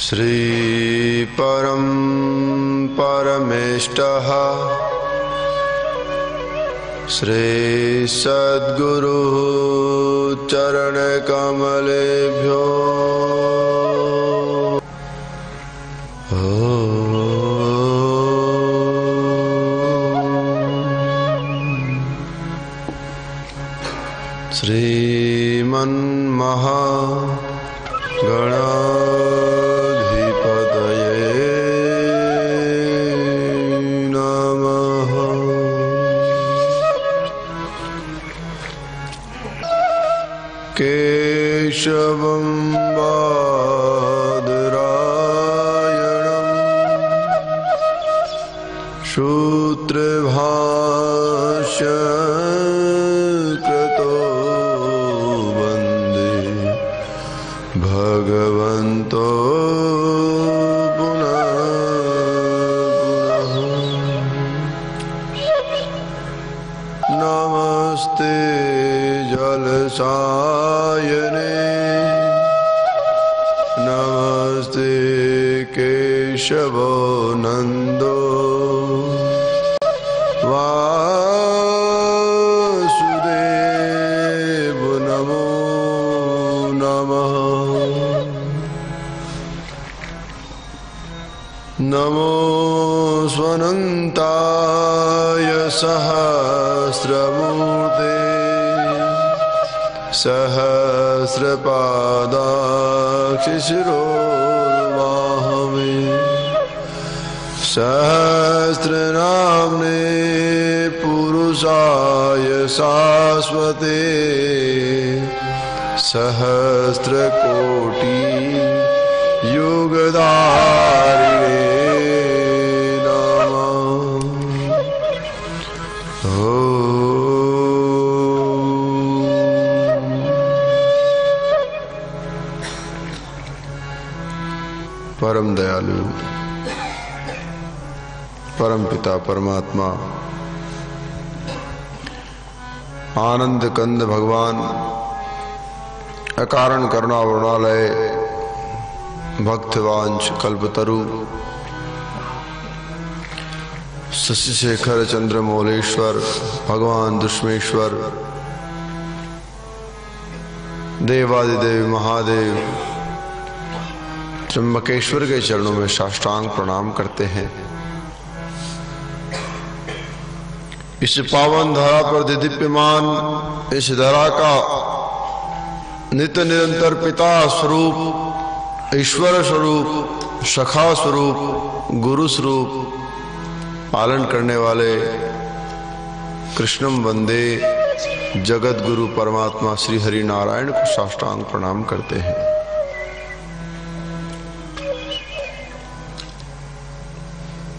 श्री परम परमेष्टः श्री सद्गुरु चरण कमलेभ्यो श्रीमन्महागणाधिपतये नमः। केशवं बादरायणं सूत्रभाष्य भगवन्तो पुनः नमस्ते जलसायने नमस्ते केशवो नन्दो वासुदेव नमो नमः। नमो स्वनन्ताय सहस्रमूर्ते सहस्रपादाक्षिशिरोर्वाहवे सहस्रनाम्ने पुरुषाय शाश्वते सहस्रकोटि युगधारिणे परम दयालु परम पिता परमात्मा आनंद कंद भगवान अकारण करुणा वरुणालय भक्तवांश कल्पतरु शशिशेखर चंद्रमौलेश्वर भगवान दुष्मेश्वर देवादिदेव महादेव त्र्यंबकेश्वर के चरणों में साष्टांग प्रणाम करते हैं। इस पावन धरा पर दिव्यमान इस धरा का नित्य निरंतर पिता स्वरूप ईश्वर स्वरूप सखा स्वरूप गुरु स्वरूप पालन करने वाले कृष्णम वंदे जगत गुरु परमात्मा श्री हरि नारायण को साष्टांग प्रणाम करते हैं।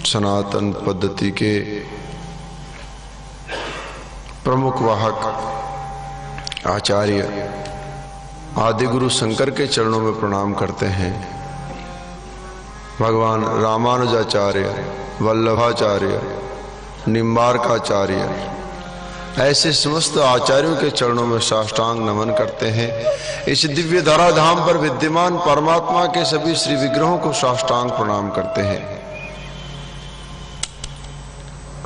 सनातन पद्धति के प्रमुख वाहक आचार्य आदि गुरु शंकर के चरणों में प्रणाम करते हैं। भगवान रामानुजाचार्य वल्लभाचार्य निम्बार्काचार्य ऐसे समस्त आचार्यों के चरणों में साष्टांग नमन करते हैं। इस दिव्य धरा धाम पर विद्यमान परमात्मा के सभी श्री विग्रहों को साष्टांग प्रणाम करते हैं।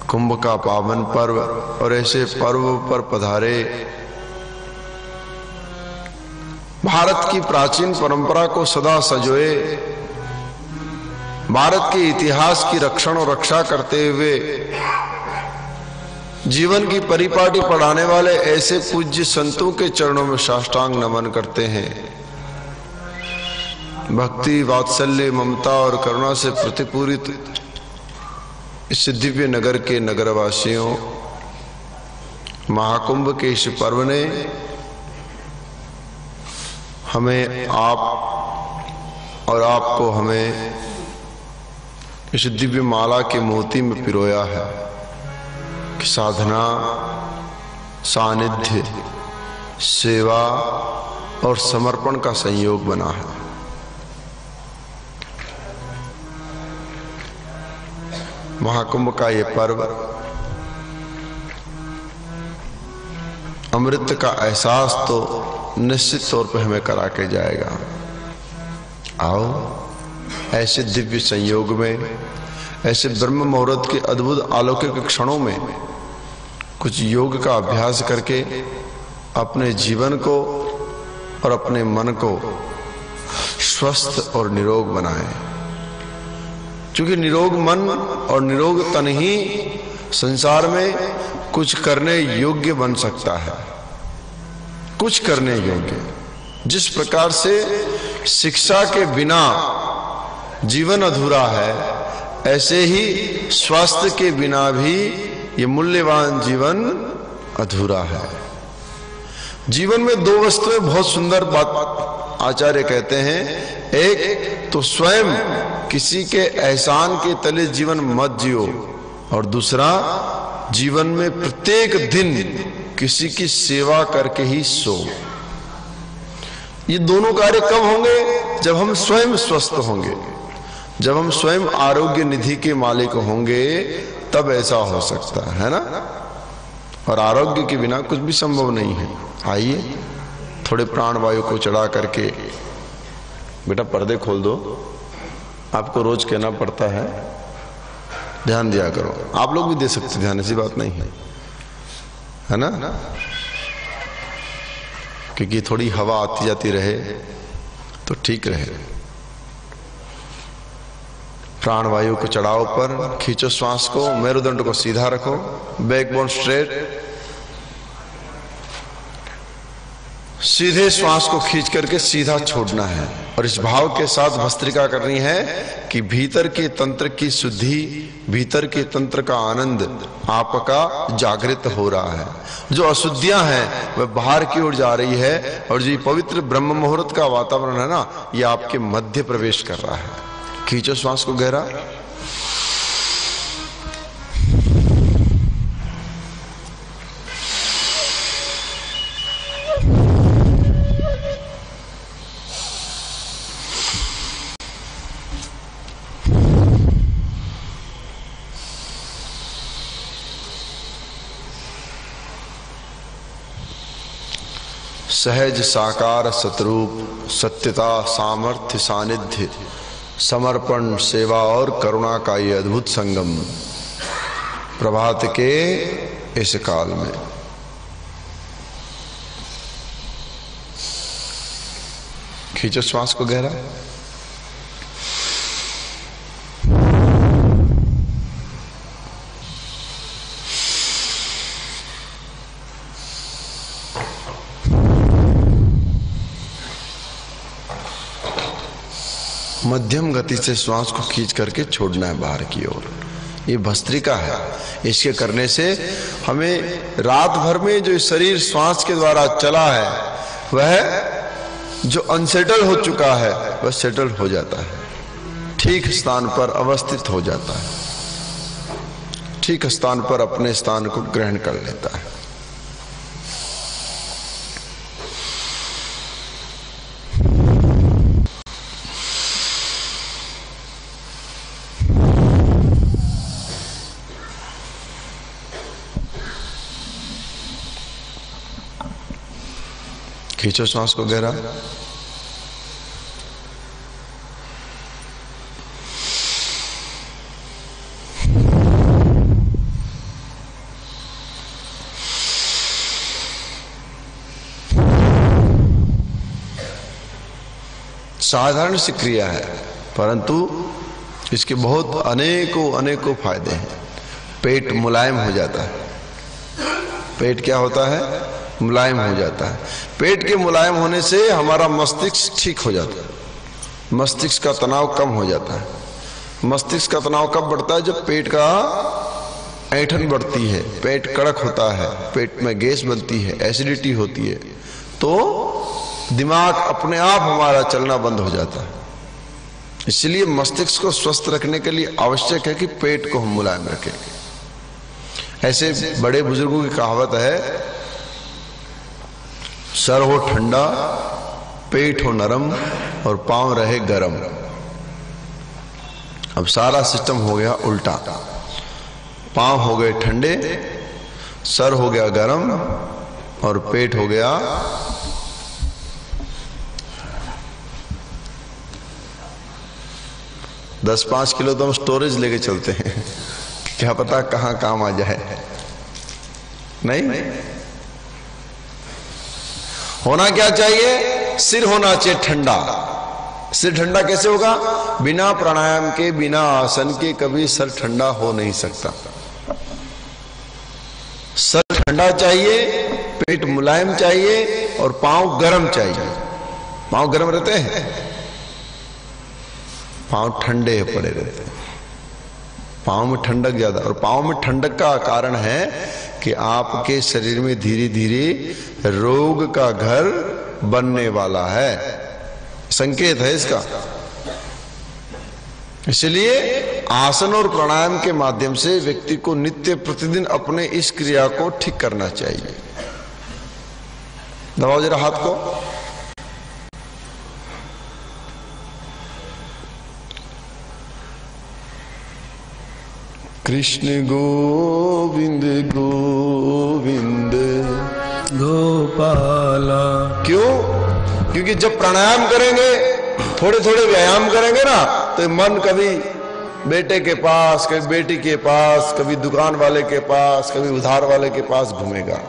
कुंभ का पावन पर्व और ऐसे पर्व पर पधारे भारत की प्राचीन परंपरा को सदा सजोए भारत के इतिहास की रक्षण और रक्षा करते हुए जीवन की परिपाटी पढ़ाने वाले ऐसे पूज्य संतों के चरणों में साष्टांग नमन करते हैं। भक्ति वात्सल्य ममता और करुणा से प्रतिपूरित इस दिव्य नगर के नगरवासियों महाकुंभ के इस पर्व ने हमें आप और आपको हमें इस दिव्य माला के मोती में पिरोया है कि साधना सानिध्य सेवा और समर्पण का संयोग बना है। महाकुंभ का ये पर्व अमृत का एहसास तो निश्चित तौर पर हमें करा के जाएगा। आओ ऐसे दिव्य संयोग में, ऐसे ब्रह्म मुहूर्त के अद्भुत अलौकिक क्षणों में कुछ योग का अभ्यास करके अपने जीवन को और अपने मन को स्वस्थ और निरोग बनाएं। क्योंकि निरोग मन और निरोग तन ही संसार में कुछ करने योग्य बन सकता है, कुछ करने योग्य। जिस प्रकार से शिक्षा के बिना जीवन अधूरा है, ऐसे ही स्वास्थ्य के बिना भी ये मूल्यवान जीवन अधूरा है। जीवन में दो वस्तुएं बहुत सुंदर बात आचार्य कहते हैं। एक तो स्वयं किसी के एहसान के तले जीवन मत जियो, और दूसरा जीवन में प्रत्येक दिन किसी की सेवा करके ही सो। ये दोनों कार्य कब होंगे? जब हम स्वयं स्वस्थ होंगे, जब हम स्वयं आरोग्य निधि के मालिक होंगे, तब ऐसा हो सकता है ना। और आरोग्य के बिना कुछ भी संभव नहीं है। आइए थोड़े प्राण वायु को चढ़ा करके, बेटा पर्दे खोल दो, आपको रोज कहना पड़ता है, ध्यान दिया करो। आप लोग भी दे सकते ध्यान, ऐसी बात नहीं है ना, क्योंकि थोड़ी हवा आती जाती रहे तो ठीक रहे। प्राण वायु को चढ़ाओ पर, खींचो श्वास को, मेरुदंड को सीधा रखो, बैकबोन स्ट्रेट, सीधे श्वास को खींच करके सीधा छोड़ना है। और इस भाव के साथ भस्त्रिका करनी है कि भीतर के तंत्र की शुद्धि, भीतर के तंत्र का आनंद आपका जागृत हो रहा है। जो अशुद्धियां हैं वह बाहर की ओर जा रही है, और जो पवित्र ब्रह्म मुहूर्त का वातावरण है ना, यह आपके मध्य प्रवेश कर रहा है। खींचो श्वास को गहरा, सहज साकार सतरूप, सत्यता, सामर्थ्य, सानिध्य, समर्पण, सेवा और करुणा का ये अद्भुत संगम प्रभात के इस काल में। खींचो श्वास को गहरा, मध्यम गति से श्वास को खींच करके छोड़ना है बाहर की ओर। ये भस्त्रिका है। इसके करने से हमें रात भर में जो शरीर श्वास के द्वारा चला है, वह जो अनसेटल हो चुका है वह सेटल हो जाता है, ठीक स्थान पर अवस्थित हो जाता है, ठीक स्थान पर अपने स्थान को ग्रहण कर लेता है। खींचो श्वास को गहरा, साधारण सी क्रिया है, परंतु इसके बहुत अनेकों फायदे हैं। पेट मुलायम हो जाता है। पेट क्या होता है? मुलायम हो जाता है। पेट के मुलायम होने से हमारा मस्तिष्क ठीक हो जाता है, मस्तिष्क का तनाव कम हो जाता है। मस्तिष्क का तनाव कब बढ़ता है? जब पेट का ऐंठन बढ़ती है, पेट कड़क होता है, पेट में गैस बनती है, एसिडिटी होती है, तो दिमाग अपने आप हमारा चलना बंद हो जाता है। इसलिए मस्तिष्क को स्वस्थ रखने के लिए आवश्यक है कि पेट को हम मुलायम रखें। ऐसे बड़े बुजुर्गों की कहावत है, सर हो ठंडा, पेट हो नरम और पांव रहे गरम। अब सारा सिस्टम हो गया उल्टा। पांव हो गए ठंडे, सर हो गया गरम और पेट हो गया 10-5 किलो तो हम स्टोरेज लेके चलते हैं, क्या पता कहां काम आ जाए। नहीं, होना क्या चाहिए? सिर होना चाहिए ठंडा। सिर ठंडा कैसे होगा? बिना प्राणायाम के, बिना आसन के कभी सर ठंडा हो नहीं सकता। सर ठंडा चाहिए, पेट मुलायम चाहिए और पांव गर्म चाहिए। पांव गर्म रहते हैं, पांव ठंडे पड़े रहते हैं, पांव में ठंडक ज्यादा। और पांव में ठंडक का कारण है कि आपके शरीर में धीरे धीरे रोग का घर बनने वाला है, संकेत है इसका। इसलिए आसन और प्राणायाम के माध्यम से व्यक्ति को नित्य प्रतिदिन अपने इस क्रिया को ठीक करना चाहिए। दबाओ जरा हाथ को। कृष्ण गोविंद गोविंद गोपाला। क्यों? क्योंकि जब प्राणायाम करेंगे, थोड़े थोड़े व्यायाम करेंगे ना, तो मन कभी बेटे के पास, कभी बेटी के पास, कभी दुकान वाले के पास, कभी उधार वाले के पास घूमेगा।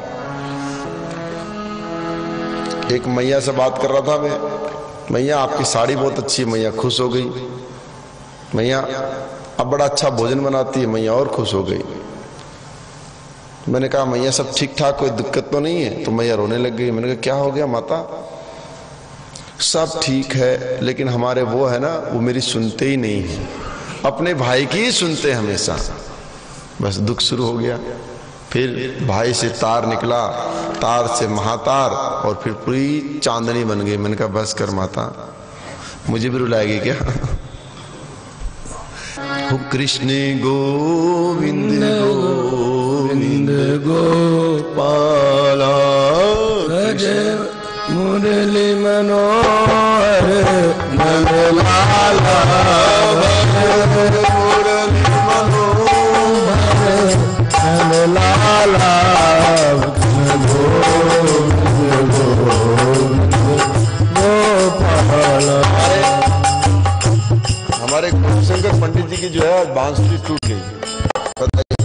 एक मैया से बात कर रहा था मैं, मैया आपकी साड़ी बहुत अच्छी है। मैया खुश हो गई। मैया अब बड़ा अच्छा भोजन बनाती है। मैया और खुश हो गई। मैंने कहा मैया सब ठीक ठाक, कोई दिक्कत तो नहीं है? तो मैया रोने लग गई। मैंने कहा क्या हो गया माता? सब ठीक है, लेकिन हमारे वो है ना, वो मेरी सुनते ही नहीं है, अपने भाई की ही सुनते हमेशा। बस दुख शुरू हो गया। फिर भाई से तार निकला, तार से महातार, और फिर पूरी चांदनी बन गई। मैंने कहा बस कर माता, मुझे भी रुलाएगी क्या? हो कृष्ण गोविंद गोविंद गोपाला, मुरली मनोहर नंदलाला, मुरली मनोहर नंदलाला, गोपाला। हमारे गुरुशंकर पंडित जी की जो है बांसुरी टूट गई। बताइए,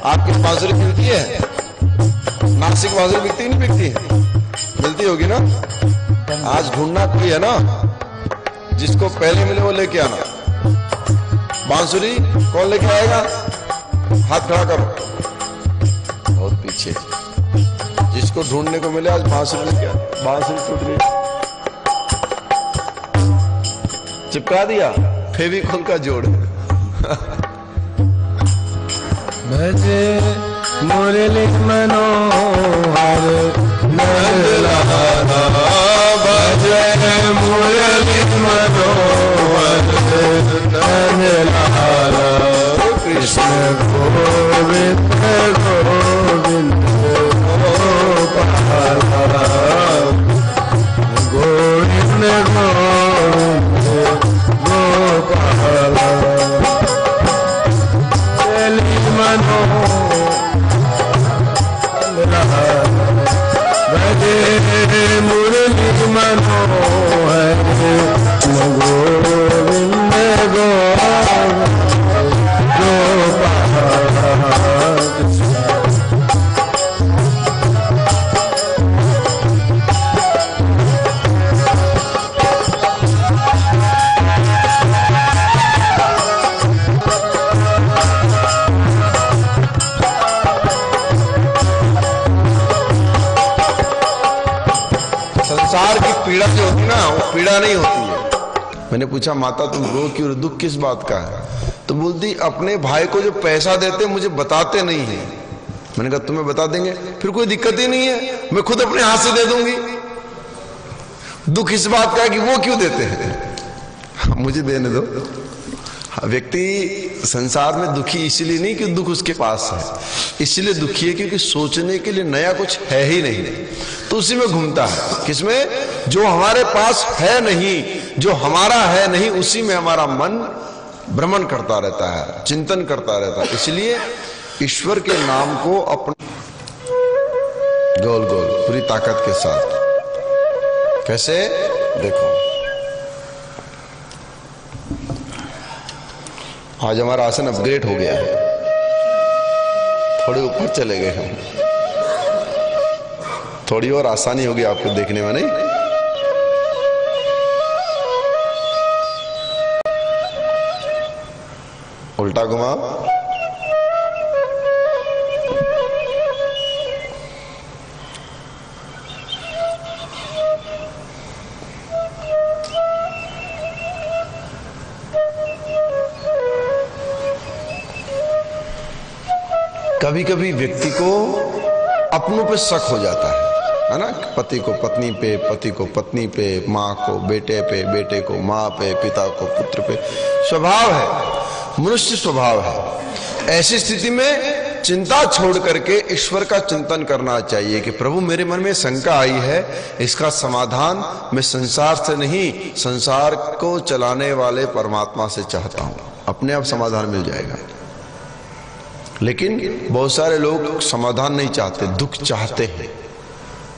आपकी बांसुरी मिलती है? नासिक बांसुरी बिकती है, नहीं बिकती है? मिलती होगी ना। आज ढूंढना कोई है ना, जिसको पहले मिले वो लेके आना। बांसुरी कौन लेके आएगा? हाथ खड़ा करो, बहुत पीछे। जिसको ढूंढने को मिले आज बांसुरी लेके आना। बांसुरी टूट गई, चिपका दिया फेविकोल का जोड़। भजे मुरली मनोहर नंदलाला, भजे मुरली मनोहर नंदलाला, कृष्ण गोविंद गोविंद गोपाला, गोविंद गोविंद गोपाला। भजे मुरली मनोहर गोविंद गोपाला। संसार की पीड़ा जो होती ना, वो पीड़ा नहीं होती है। मैंने पूछा माता तुम रो क्यों? दुख किस बात का है? तो बोलती अपने भाई को जो पैसा देते मुझे बताते नहीं है। मैंने कहा तुम्हें बता देंगे, फिर कोई दिक्कत ही नहीं है, मैं खुद अपने हाथ से दे दूंगी। दुख इस बात का है कि वो क्यों देते हैं, मुझे देने दो। व्यक्ति संसार में दुखी इसलिए नहीं कि दुख उसके पास है, इसलिए दुखी है क्योंकि सोचने के लिए नया कुछ है ही नहीं, तो उसी में घूमता है। किसमें? जो हमारे पास है नहीं, जो हमारा है नहीं, उसी में हमारा मन भ्रमण करता रहता है, चिंतन करता रहता है। इसलिए ईश्वर के नाम को अपने गोल गोल पूरी ताकत के साथ। कैसे? देखो आज हमारा आसन अपग्रेड हो गया है, थोड़े ऊपर चले गए हम, थोड़ी और आसानी होगी आपको देखने में, नहीं? उल्टा घुमाओ। कभी कभी व्यक्ति को अपनों पे शक हो जाता है ना? पति को पत्नी पे, पति को पत्नी पे, माँ को बेटे पे, बेटे को माँ पे, पिता को पुत्र पे। स्वभाव है, मनुष्य स्वभाव है। ऐसी स्थिति में चिंता छोड़ करके ईश्वर का चिंतन करना चाहिए कि प्रभु मेरे मन में शंका आई है, इसका समाधान मैं संसार से नहीं, संसार को चलाने वाले परमात्मा से चाहता हूं। अपने आप समाधान मिल जाएगा। लेकिन बहुत सारे लोग समाधान नहीं चाहते, दुख चाहते हैं,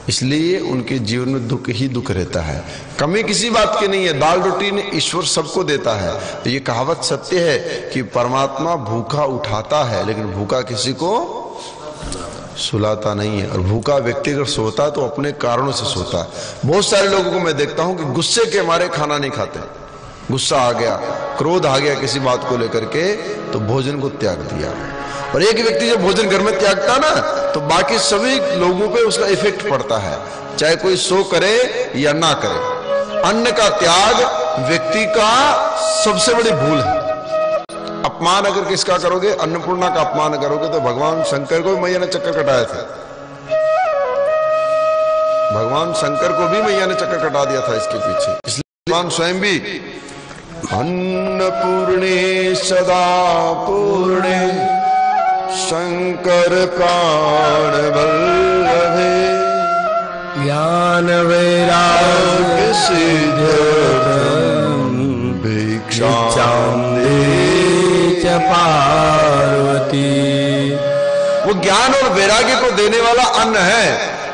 इसलिए उनके जीवन में दुख ही दुख रहता है। कमी किसी बात की नहीं है, दाल रोटी ने ईश्वर सबको देता है। तो ये कहावत सत्य है कि परमात्मा भूखा उठाता है, लेकिन भूखा किसी को सुलाता नहीं है। और भूखा व्यक्ति अगर सोता है तो अपने कारणों से सोता है। बहुत सारे लोगों को मैं देखता हूं कि गुस्से के मारे खाना नहीं खाते, गुस्सा आ गया, क्रोध आ गया किसी बात को लेकर के, तो भोजन को त्याग दिया। और एक व्यक्ति जब भोजन घर में त्यागता ना, तो बाकी सभी लोगों पे उसका इफेक्ट पड़ता है, चाहे कोई सो करे या ना करे। अन्न का त्याग व्यक्ति का सबसे बड़ी भूल है। अपमान अगर किसका करोगे, अन्नपूर्णा का अपमान करोगे, तो भगवान शंकर को भी मैया ने चक्कर कटाए थे। भगवान शंकर को भी मैया ने चक्कर कटा दिया था इसके पीछे। इसलिए भगवान स्वयं भी अन्नपूर्णे सदा पूर्णे शंकर प्राण वल्लभे ज्ञान वैराग्य सिद्ध भिक्षाम दे च पार्वती। वो ज्ञान और वैराग्य को देने वाला अन्न है।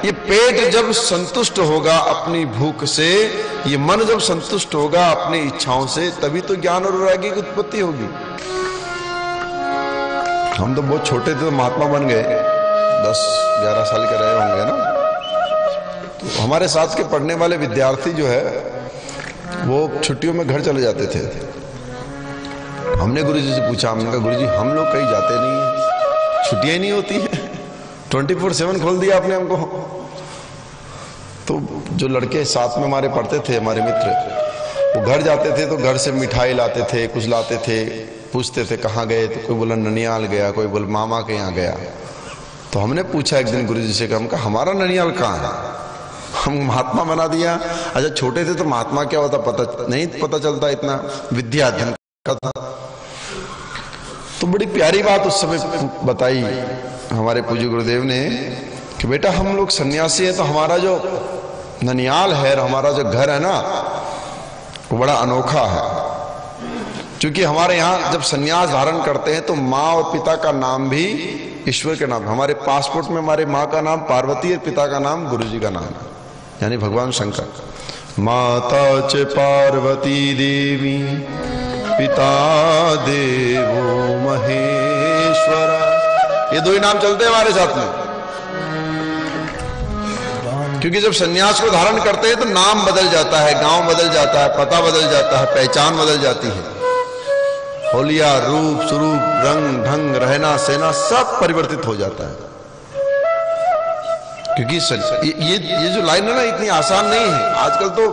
ये पेट जब संतुष्ट होगा अपनी भूख से, ये मन जब संतुष्ट होगा अपनी इच्छाओं से, तभी तो ज्ञान और वैराग्य की उत्पत्ति होगी। हम तो बहुत छोटे थे तो महात्मा बन गए, 10-11 साल के रहे होंगे ना। तो हमारे साथ के पढ़ने वाले विद्यार्थी जो है वो छुट्टियों में घर चले जाते थे। हमने गुरुजी से पूछा, हमने कहा गुरुजी हम लोग कहीं जाते नहीं है, छुट्टियां ही नहीं होती है, 24/7 खोल दिया आपने हमको। तो जो लड़के साथ में हमारे पढ़ते थे, हमारे मित्र, वो घर जाते थे तो घर से मिठाई लाते थे, कुछ लाते थे, पूछते थे कहाँ गए, तो कोई बोला ननियाल गया, कोई बोला मामा के यहाँ गया। तो हमने पूछा एक दिन गुरुजी से, हम कहा हमारा ननियाल कहाँ है, हम महात्मा बना दिया। अच्छा छोटे थे तो महात्मा क्या होता पता नहीं, पता चलता इतना विद्या अध्ययन का था। तो बड़ी प्यारी बात उस समय बताई हमारे पूज्य गुरुदेव ने कि बेटा हम लोग सन्यासी हैं, तो हमारा जो ननियाल है, हमारा जो घर है ना, वो बड़ा अनोखा है। क्योंकि हमारे यहाँ जब सन्यास धारण करते हैं तो माँ और पिता का नाम भी ईश्वर के नाम। हमारे पासपोर्ट में हमारे माँ का नाम पार्वती और पिता का नाम गुरुजी का नाम है, यानी भगवान शंकर। माता च पार्वती देवी पिता देवो महेश्वरा, ये दो ही नाम चलते हैं हमारे साथ में। क्योंकि जब सन्यास को धारण करते हैं तो नाम बदल जाता है, गांव बदल जाता है, पता बदल जाता है, पहचान बदल जाती है। होलिया, रूप स्वरूप, रंग ढंग, रहना सहना सब परिवर्तित हो जाता है। क्योंकि ये जो लाइन है ना, इतनी आसान नहीं है। आजकल तो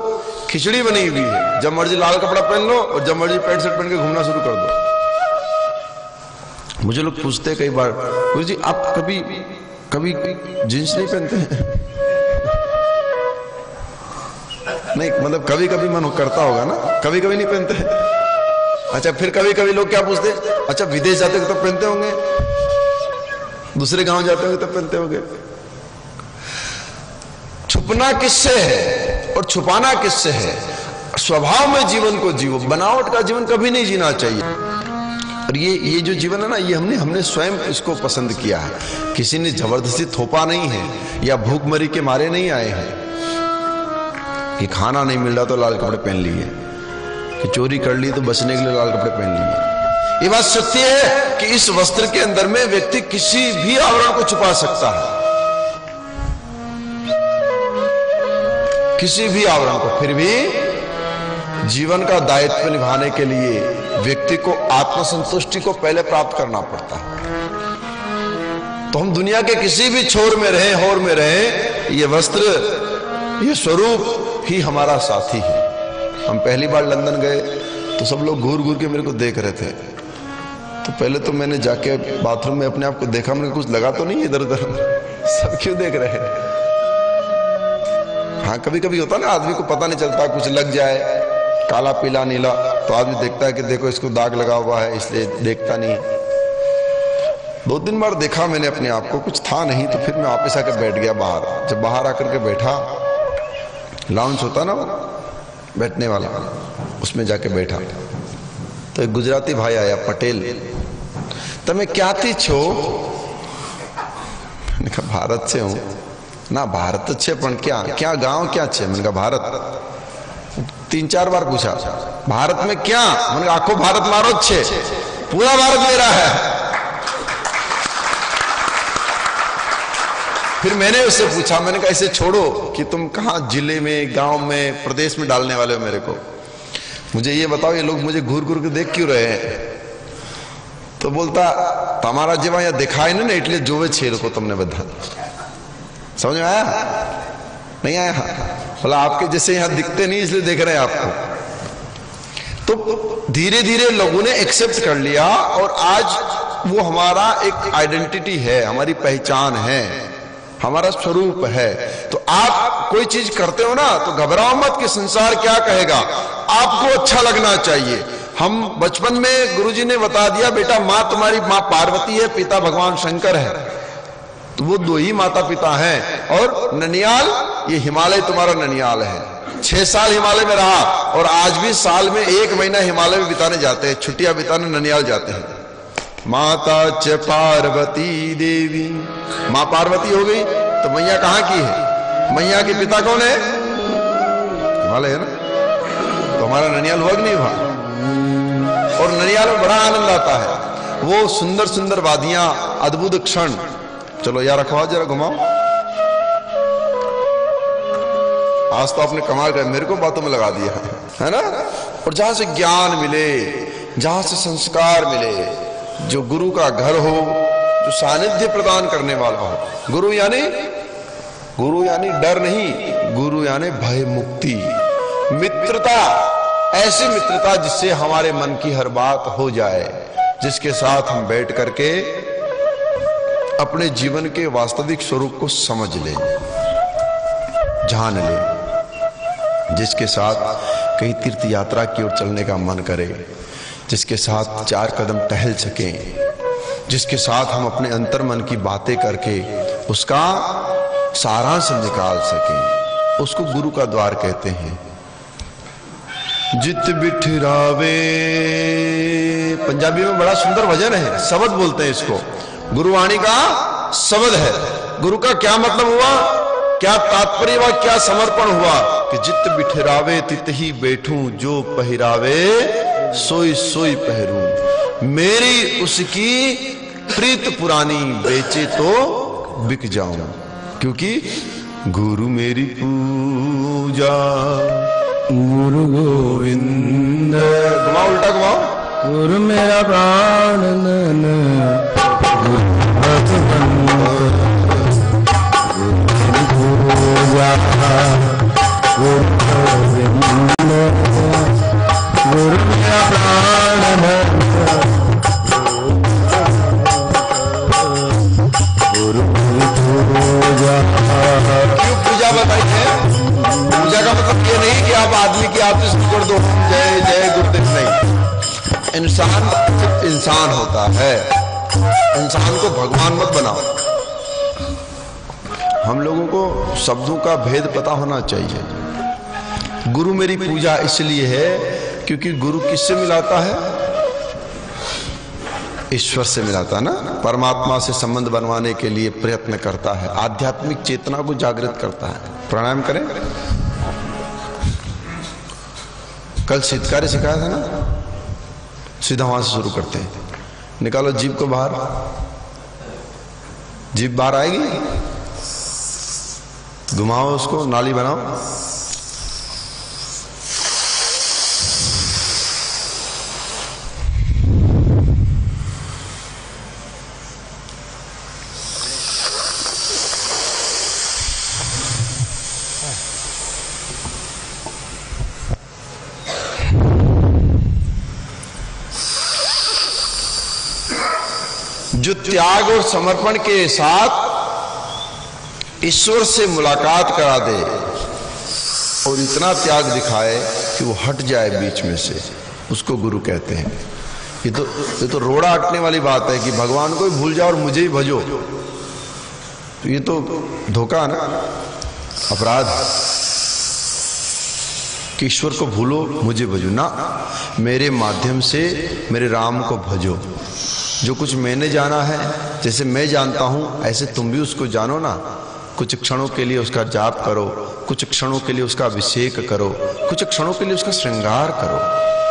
खिचड़ी बनी हुई है, जब मर्जी लाल कपड़ा पहन लो और जब मर्जी पैंट शर्ट पहन के घूमना शुरू कर दो। मुझे लोग पूछते हैं कई बार, गुरुजी आप कभी जींस नहीं पहनते हैं? नहीं, मतलब कभी कभी मन करता होगा ना, कभी कभी नहीं पहनते हैं। अच्छा फिर कभी कभी लोग क्या पूछते हैं, अच्छा विदेश जाते हो तो पहनते होंगे, दूसरे गांव जाते होंगे तब पहनते होंगे। छुपना किससे है और छुपाना किससे है? स्वभाव में जीवन को जियो, बनावट का जीवन कभी नहीं जीना चाहिए। और ये जो जीवन है ना, ये हमने स्वयं इसको पसंद किया है, किसी ने जबरदस्ती थोपा नहीं है, या भूखमरी के मारे नहीं आए हैं कि खाना नहीं मिल रहा तो लाल कपड़े पहन लिए, कि चोरी कर ली तो बचने के लिए लाल कपड़े पहन लिए। ये बात सत्य है कि इस वस्त्र के अंदर में व्यक्ति किसी भी आवरण को छुपा सकता है, किसी भी आवरण को। फिर भी जीवन का दायित्व निभाने के लिए व्यक्ति को आत्मसंतुष्टि को पहले प्राप्त करना पड़ता है। तो हम दुनिया के किसी भी छोर में रहे, होर में रहे, ये वस्त्र, ये स्वरूप ही हमारा साथी है। हम पहली बार लंदन गए तो सब लोग घूर घूर के मेरे को देख रहे थे। तो पहले तो मैंने जाके बाथरूम में अपने आप को देखा, मैंने कुछ लगा तो नहीं इधर उधर, सब क्यों देख रहे हैं। हाँ, कभी कभी होता ना, आदमी को पता नहीं चलता, कुछ लग जाए काला पीला नीला तो आदमी देखता है कि देखो इसको दाग लगा हुआ है, इसलिए देखता नहीं। 2-3 बार देखा मैंने अपने आप को, कुछ था नहीं। तो फिर मैं वापस आकर बैठ गया बाहर। जब बाहर आकर के बैठा, लाउंज होता ना वो बैठने वाला, उसमें जाके बैठा तो एक गुजराती भाई आया, पटेल। तमें क्या थी छो? मैंने कहा भारत से हूं। ना भारत छे पण क्या क्या गांव क्या छे? मैंने कहा भारत। 3-4 बार पूछा भारत में क्या? मैंने कहा आखो भारत मारो छे, पूरा भारत मेरा है। फिर मैंने उससे पूछा, मैंने कहा इसे छोड़ो कि तुम कहां जिले में, गांव में, प्रदेश में डालने वाले हो मेरे को, मुझे ये बताओ ये लोग मुझे घूर घूर के देख क्यों रहे हैं? तो बोलता तमारा जेवा यहाँ दिखाई नहीं ना, इसलिए जोवे छे को तुमने बता। समझ में आया? नहीं आया? बोला आपके जैसे यहाँ दिखते नहीं इसलिए देख रहे हैं आपको। तो धीरे धीरे लोगों ने एक्सेप्ट कर लिया और आज वो हमारा एक आइडेंटिटी है, हमारी पहचान है, हमारा स्वरूप है। तो आप कोई चीज करते हो ना तो घबराओ मत कि संसार क्या कहेगा, आपको अच्छा लगना चाहिए। हम बचपन में गुरुजी ने बता दिया, बेटा माँ तुम्हारी माँ पार्वती है, पिता भगवान शंकर है, तो वो 2 ही माता पिता हैं। और ननियाल, ये हिमालय तुम्हारा ननियाल है। 6 साल हिमालय में रहा और आज भी साल में 1 महीना हिमालय में बिताने जाते हैं, छुट्टियां बिताने ननियाल जाते हैं। माता च पार्वती देवी, माँ पार्वती हो गई तो मैया कहाँ की है? मैया के पिता कौन है? हिमालय है ना। तो हमारा ननियाल हुआ कि नहीं हुआ? और ननियाल में बड़ा आनंद आता है, वो सुंदर सुंदर वादियां, अद्भुत क्षण। चलो यार रखवाओ, जरा घुमाओ। आज तो आपने कमाल कर मेरे को बातों में लगा दिया है ना। और जहां से ज्ञान मिले, जहां से संस्कार मिले, जो गुरु का घर हो, जो सानिध्य प्रदान करने वाला हो। गुरु यानी डर नहीं, गुरु यानी भय मुक्ति, मित्रता, ऐसी मित्रता जिससे हमारे मन की हर बात हो जाए, जिसके साथ हम बैठ करके अपने जीवन के वास्तविक स्वरूप को समझ लें, जान लें, जिसके साथ कहीं तीर्थ यात्रा की ओर चलने का मन करे, जिसके साथ 4 कदम टहल सकें, जिसके साथ हम अपने अंतर मन की बातें करके उसका सारांश निकाल सकें, उसको गुरु का द्वार कहते हैं। जित बिठरावे, पंजाबी में बड़ा सुंदर भजन है, शब्द बोलते हैं इसको, गुरुवाणी का शब्द है। गुरु का क्या मतलब हुआ, क्या तात्पर्य हुआ, क्या समर्पण हुआ कि जित बिठरावे तित ही बैठूं, जो पहिरावे सोई सोई पहरूं, मेरी उसकी प्रीत पुरानी, बेचे तो बिक जाऊं, क्योंकि गुरु मेरी पूजा। गुरु गोविंद, घुमाओ उल्टा घुमाओ। गुरु मेरा प्राण, गुरु पूजा, गुरु गोविंद, गुरु मेरा प्राण, गुरु पूजा। क्यों पूजा बताई है? पूजा का मतलब ये नहीं कि आप आदमी की आरती शुरू कर दो, जय जय गुरुदेव, नहीं। इंसान सिर्फ इंसान होता है, इंसान को भगवान मत बनाओ। हम लोगों को शब्दों का भेद पता होना चाहिए। गुरु मेरी पूजा इसलिए है क्योंकि गुरु किससे मिलाता है? ईश्वर से मिलाता है ना। परमात्मा से संबंध बनवाने के लिए प्रयत्न करता है, आध्यात्मिक चेतना को जागृत करता है। प्राणायाम करें। कल शीतकार्य सिखाया था ना, सीधा वहां से शुरू करते हैं। निकालो जीभ को बाहर, जीभ बाहर आएगी, घुमाओ उसको, नाली बनाओ। जो त्याग और समर्पण के साथ ईश्वर से मुलाकात करा दे और इतना त्याग दिखाए कि वो हट जाए बीच में से, उसको गुरु कहते हैं। ये तो रोड़ा हटने वाली बात है कि भगवान को ही भूल जाओ और मुझे ही भजो, तो ये तो धोखा ना, अपराध कि ईश्वर को भूलो मुझे भजो ना, मेरे माध्यम से मेरे राम को भजो। जो कुछ मैंने जाना है, जैसे मैं जानता हूं ऐसे तुम भी उसको जानो ना। कुछ क्षणों के लिए उसका जाप करो, कुछ क्षणों के लिए उसका अभिषेक करो, कुछ क्षणों के लिए उसका श्रृंगार करो,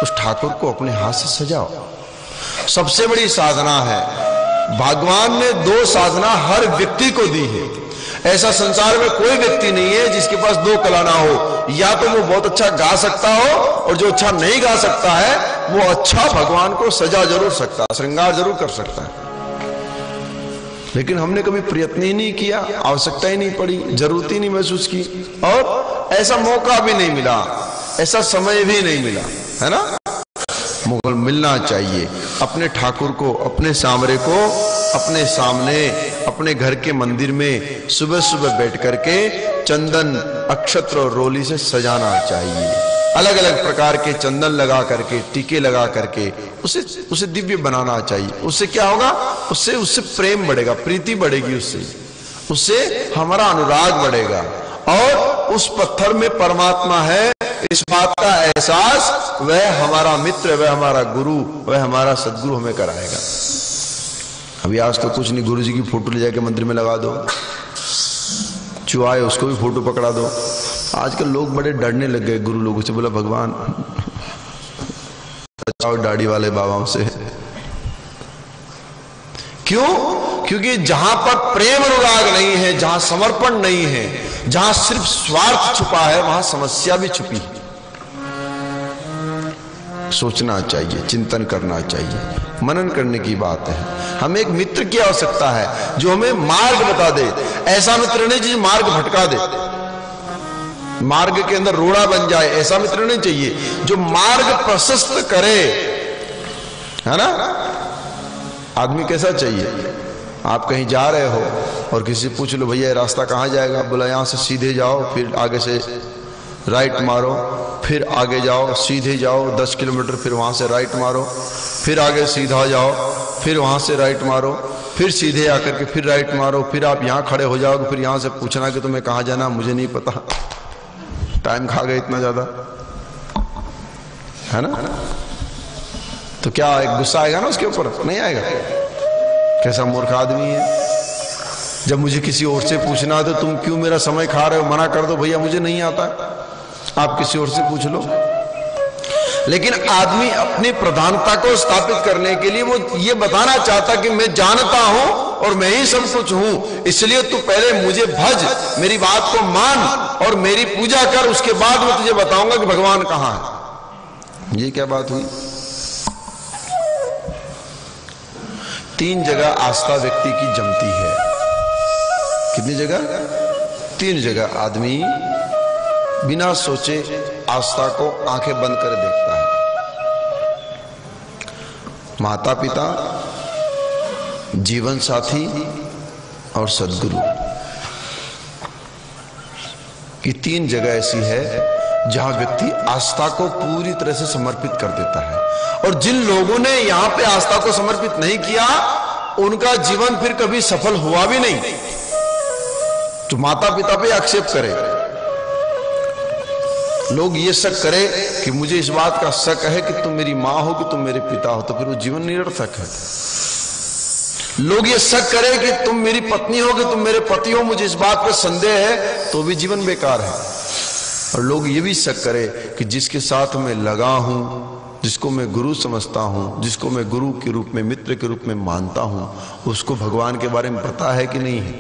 उस ठाकुर को अपने हाथ से सजाओ। सबसे बड़ी साधना है, भगवान ने 2 साधना हर व्यक्ति को दी है। ऐसा संसार में कोई व्यक्ति नहीं है जिसके पास 2 कला ना हो। या तो वो बहुत अच्छा गा सकता हो, और जो अच्छा नहीं गा सकता है वो अच्छा भगवान को सजा जरूर सकता है, श्रृंगार जरूर कर सकता है। लेकिन हमने कभी प्रयत्न ही नहीं किया, आवश्यकता ही नहीं पड़ी, जरूरत ही नहीं महसूस की, और ऐसा मौका भी नहीं मिला, ऐसा समय भी नहीं मिला, है ना। मुगल मिलना चाहिए अपने ठाकुर को, अपने सामरे को अपने सामने, अपने घर के मंदिर में सुबह सुबह बैठ करके चंदन, अक्षत्र और रोली से सजाना चाहिए। अलग अलग प्रकार के चंदन लगा करके, टीके लगा करके उसे दिव्य बनाना चाहिए। उससे क्या होगा, उससे प्रेम बढ़ेगा, प्रीति बढ़ेगी, उससे हमारा अनुराग बढ़ेगा, और उस पत्थर में परमात्मा है इस बात का एहसास वह हमारा मित्र, वह हमारा गुरु, वह हमारा सदगुरु हमें कराएगा। अभी आज तो कुछ नहीं, गुरु जी की फोटो ले जाके मंदिर में लगा दो, चुआए उसको भी फोटो पकड़ा दो। आजकल लोग बड़े डरने लग गए गुरु लोगों से। बोला भगवान बचाओ दाढ़ी वाले बाबाओं से। क्यों? क्योंकि जहां पर प्रेम अनुराग नहीं है, जहां समर्पण नहीं है, जहां सिर्फ स्वार्थ छुपा है, वहां समस्या भी छुपी है। सोचना चाहिए, चिंतन करना चाहिए, मनन करने की बात है। हमें एक मित्र की आवश्यकता है जो हमें मार्ग बता दे। ऐसा मित्र नहीं जिसे मार्ग भटका दे, मार्ग के अंदर रोड़ा बन जाए, ऐसा मित्र नहीं चाहिए। जो मार्ग प्रशस्त करे, है ना। आदमी कैसा चाहिए? आप कहीं जा रहे हो और किसी पूछ लो भैया रास्ता कहाँ जाएगा, बोला यहाँ से सीधे जाओ, फिर आगे से राइट मारो, फिर आगे जाओ, सीधे जाओ 10 किलोमीटर, फिर वहां से राइट मारो, फिर आगे सीधा जाओ, फिर वहां से राइट मारो, फिर सीधे आकर के फिर राइट मारो, फिर आप यहाँ खड़े हो जाओगे, फिर यहाँ से पूछना कि तुम्हें कहाँ जाना, मुझे नहीं पता। टाइम खा गए इतना ज्यादा, है ना। तो क्या एक गुस्सा आएगा ना उसके ऊपर? नहीं आएगा। कैसा मूर्ख आदमी है। जब मुझे किसी और से पूछना है तो तुम क्यों मेरा समय खा रहे हो, मना कर दो भैया मुझे नहीं आता, आप किसी और से पूछ लो। लेकिन आदमी अपनी प्रधानता को स्थापित करने के लिए वो ये बताना चाहता कि मैं जानता हूं और मैं ही सब कुछ हूं, इसलिए तू पहले मुझे भज, मेरी बात को मान और मेरी पूजा कर, उसके बाद मैं तुझे बताऊंगा कि भगवान कहां है। ये क्या बात हुई? 3 जगह आस्था व्यक्ति की जमती है। कितनी जगह? 3 जगह आदमी बिना सोचे आस्था को आंखें बंद कर देखता है। माता पिता, जीवन साथी और सदगुरु। ये 3 जगह ऐसी है जहां व्यक्ति आस्था को पूरी तरह से समर्पित कर देता है। और जिन लोगों ने यहां पे आस्था को समर्पित नहीं किया, उनका जीवन फिर कभी सफल हुआ भी नहीं। तो माता पिता पे आक्षेप करे, लोग ये शक करे कि मुझे इस बात का शक है कि तुम मेरी मां हो कि तुम मेरे पिता हो, तो फिर वो जीवन निरर्थक है। लोग ये शक करे कि तुम मेरी पत्नी हो कि तुम मेरे पति हो, मुझे इस बात पर संदेह है, तो भी जीवन बेकार है। और लोग ये भी शक करे कि जिसके साथ मैं लगा हूं जिसको मैं गुरु समझता हूँ, जिसको मैं गुरु के रूप में, मित्र के रूप में मानता हूँ, उसको भगवान के बारे में पता है कि नहीं है,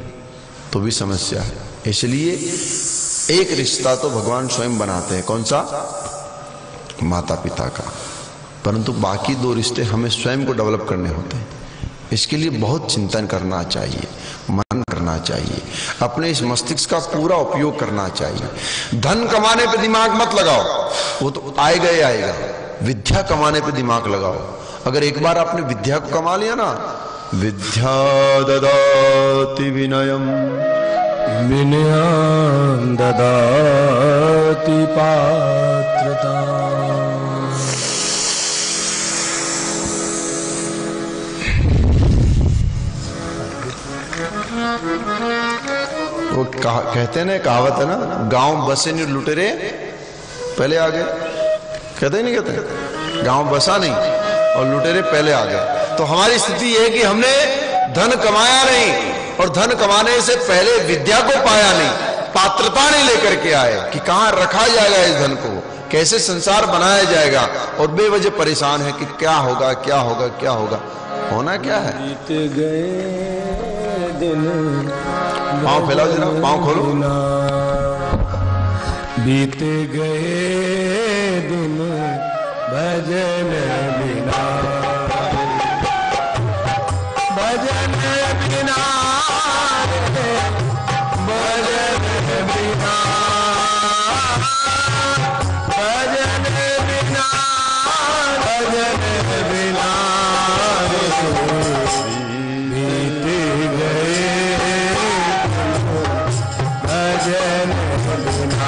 तो भी समस्या है। इसलिए एक रिश्ता तो भगवान स्वयं बनाते हैं, कौन सा? माता पिता का, परंतु बाकी दो रिश्ते हमें स्वयं को डेवलप करने होते हैं। इसके लिए बहुत चिंतन करना चाहिए, मनन करना चाहिए, अपने इस मस्तिष्क का पूरा उपयोग करना चाहिए। धन कमाने पे दिमाग मत लगाओ, वो तो आएगा ही आएगा। विद्या कमाने पे दिमाग लगाओ। अगर एक बार आपने विद्या को कमा लिया ना, विद्या ददाति विनयम, विनयं ददाति पात्रता। वो कहते हैं ना, कहावत है ना, गांव बसे नहीं लुटेरे पहले आ गए। कहते नहीं कहते? गांव बसा नहीं और लुटेरे पहले आ गए। तो हमारी स्थिति यह है कि हमने धन कमाया नहीं, और धन कमाने से पहले विद्या को पाया नहीं, पात्रता नहीं लेकर के आए कि कहां रखा जाएगा इस धन को, कैसे संसार बनाया जाएगा, और बेवजह परेशान है कि क्या होगा क्या होगा क्या होगा। होना क्या है? बीत गए दिन, पांव फैलाओ जरा, पांव खोलो। बीत गए दिन भजन बिना, भजन बिना, भजन बिना, भजन बिना, भजन बिना, बीत गए भजन बिना,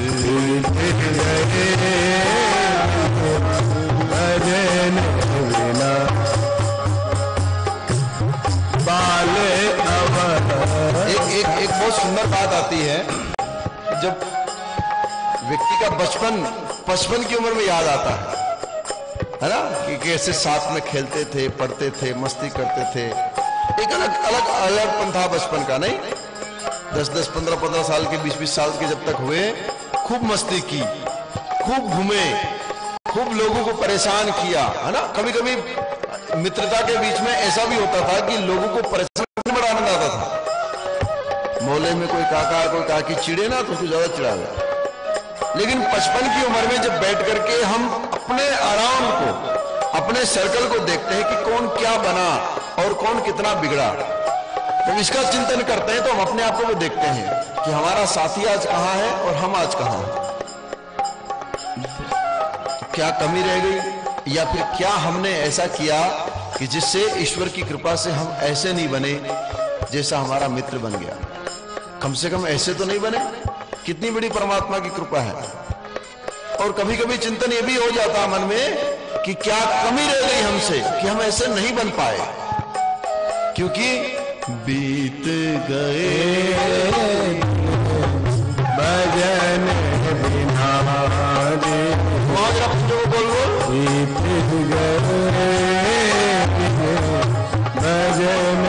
बीत गए भजन बिना। बाले अवर एक बहुत सुंदर बात आती है, जब व्यक्ति का बचपन की उम्र में याद आता है ना, कि कैसे साथ में खेलते थे, पढ़ते थे, मस्ती करते थे। एक अलग पंथा बचपन का, नहीं? 10-10, 15-15 साल के, 20-20 साल के जब तक हुए, खूब मस्ती की, खूब घूमे, खूब लोगों को परेशान किया, है ना। कभी कभी मित्रता के बीच में ऐसा भी होता था कि लोगों को परेशान बड़ा आनंद आता था। मोहल्ले में कोई काका कोई काकी चिड़े ना, तो उसको ज्यादा चिढ़ावे। लेकिन 55 की उम्र में जब बैठ करके हम अपने आराम को, अपने सर्कल को देखते हैं कि कौन क्या बना और कौन कितना बिगड़ा, जब इसका चिंतन करते हैं तो हम अपने आप को देखते हैं कि हमारा साथी आज कहां है और हम आज कहां हैं। क्या कमी रह गई, या फिर क्या हमने ऐसा किया कि जिससे ईश्वर की कृपा से हम ऐसे नहीं बने जैसा हमारा मित्र बन गया। कम से कम ऐसे तो नहीं बने। कितनी बड़ी परमात्मा की कृपा है। और कभी कभी चिंतन ये भी हो जाता है मन में कि क्या कमी रह गई हमसे कि हम ऐसे नहीं बन पाए, क्योंकि बीत गए भजन बिना, बीत गए भजन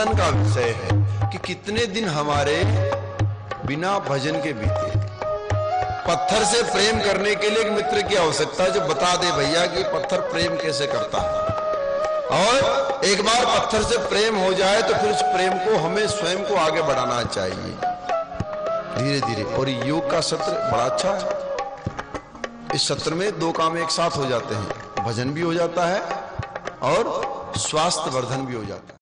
चिंतन का विषय है कि कितने दिन हमारे बिना भजन के बीते। पत्थर से प्रेम करने के लिए एक मित्र की आवश्यकता है जो बता दे भैया कि पत्थर प्रेम कैसे करता है। और एक बार पत्थर से प्रेम हो जाए तो फिर उस प्रेम को हमें स्वयं को आगे बढ़ाना चाहिए धीरे धीरे। और योग का सत्र बड़ा अच्छा है। इस सत्र में दो काम एक साथ हो जाते हैं, भजन भी हो जाता है और स्वास्थ्य वर्धन भी हो जाता है।